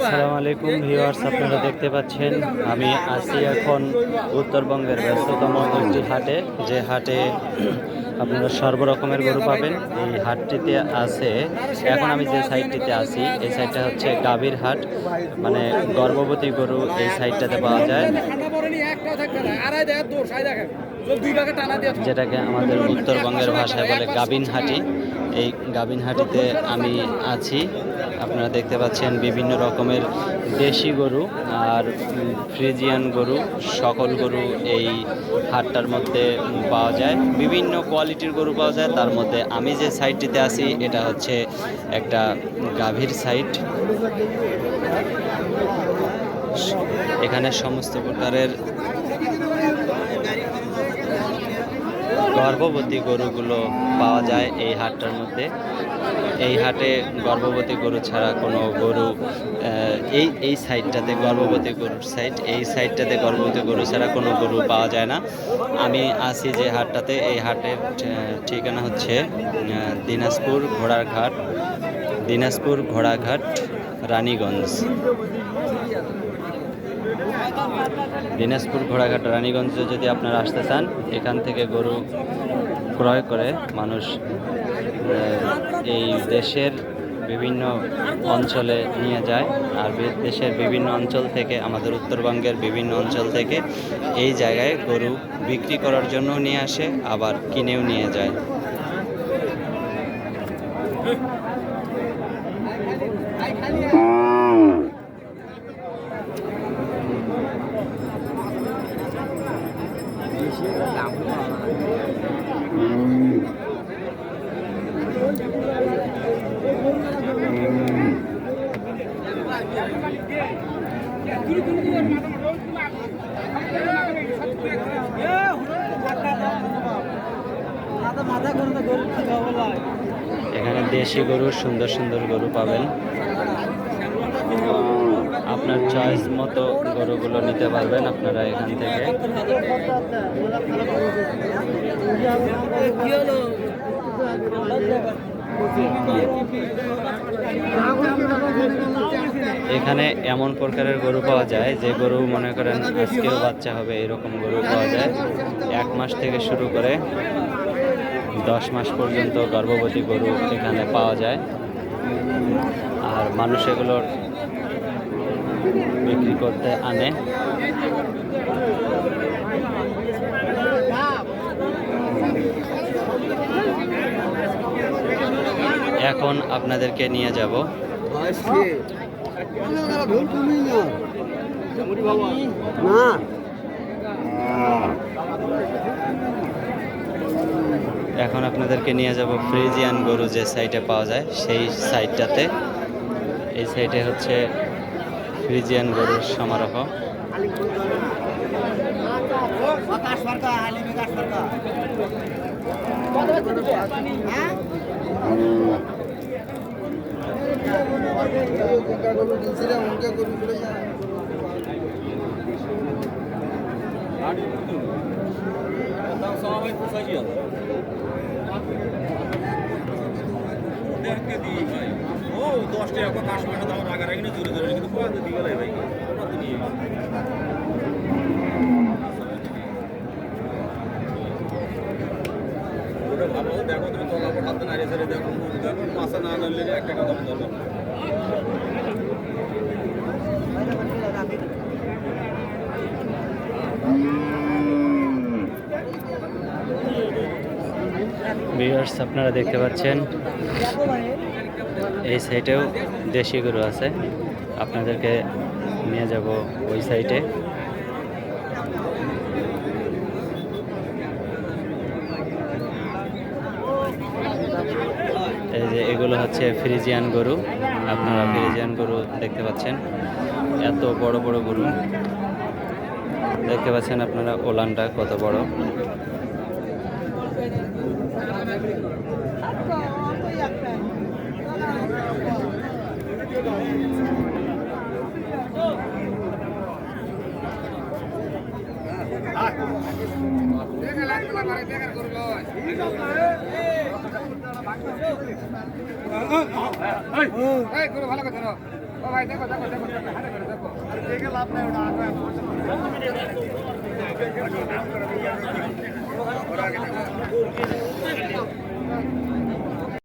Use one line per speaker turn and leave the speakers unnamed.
আসসালামু আলাইকুম ভিউয়ার্স, আপনারা দেখতে পাচ্ছেন আমি আছি এখন উত্তরবঙ্গের ব্যস্ততম একটি হাটে, যে হাটে আপনারা সর্বরকমের গরু পাবেন। এই হাটটিতে আছে, এখন আমি যে সাইডটিতে আছি এই সাইডটা হচ্ছে গাভীর হাট, মানে গর্ভবতী গরু এই সাইডটাতে পাওয়া যায়, যেটাকে আমাদের উত্তরবঙ্গের ভাষায় বলে গাভিন হাটি। এই গাভিন হাটিতে আমি আছি। আপনারা দেখতে পাচ্ছেন বিভিন্ন রকমের দেশি গরু আর ফ্রিজিয়ান গরু, সকল গরু এই হাটটার মধ্যে পাওয়া যায়। বিভিন্ন কোয়ালিটির গরু পাওয়া যায়। তার মধ্যে আমি যে সাইডটিতে আছি এটা হচ্ছে একটা গাভীর সাইড। এখানে সমস্ত প্রকারের গর্ভবতী গরুগুলো পাওয়া যায় এই হাটটার মধ্যে। এই হাটে গর্ভবতী গরু ছাড়া কোনো গরু এই সাইডটাতে গর্ভবতী গরুর সাইড, এই সাইডটাতে গর্ভবতী গরু ছাড়া কোনো গরু পাওয়া যায় না। আমি আছি যে হাটটাতে, এই হাটের ঠিকানা হচ্ছে দিনাজপুর ঘোড়াঘাট রানীগঞ্জ। দিনাজপুর ঘোড়াঘাট রানীগঞ্জে যদি আপনারা আসতে চান, এখান থেকে গরু ক্রয় করে মানুষ এই দেশের বিভিন্ন অঞ্চলে নিয়ে যায়। আর দেশের বিভিন্ন অঞ্চল থেকে, আমাদের উত্তরবঙ্গের বিভিন্ন অঞ্চল থেকে এই জায়গায় গরু বিক্রি করার জন্য নিয়ে আসে, আবার কিনেও নিয়ে যায়। এখানে দেশি গরু, সুন্দর সুন্দর গরু পাবেন। আপনার চয়েস মতো গরুগুলো নিতে পারবেন আপনারা এখান থেকে। এখানে এমন প্রকারের গরু পাওয়া যায় যে গরু মনে করেন আজকেও বাচ্চা হবে, এরকম গরু পাওয়া যায়। 1 মাস থেকে শুরু করে 10 মাস পর্যন্ত গর্ভবতী গরু এখানে পাওয়া যায়। আর মানুষ এগুলোর বিক্রি করতে আনে। এখন আপনাদেরকে নিয়ে যাব ফ্রিজিয়ান গরু যে সাইডে পাওয়া যায় সেই সাইডটাতে। এই সাইডে হচ্ছে ফ্রিজিয়ান গরুর সমারোহ। ভিউয়ার্স, আপনারা দেখতে পাচ্ছেন এই সাইডেও দেশি গরু আছে। আপনাদেরকে নিয়ে যাব ওই সাইডে। এই যে এগুলো হচ্ছে ফ্রিজিয়ান গরু। আপনারা ফ্রিজিয়ান গরু দেখতে পাচ্ছেন, এত বড় বড় গরু দেখতে পাচ্ছেন আপনারা। ওলানটা কত বড়।
লাভ নাই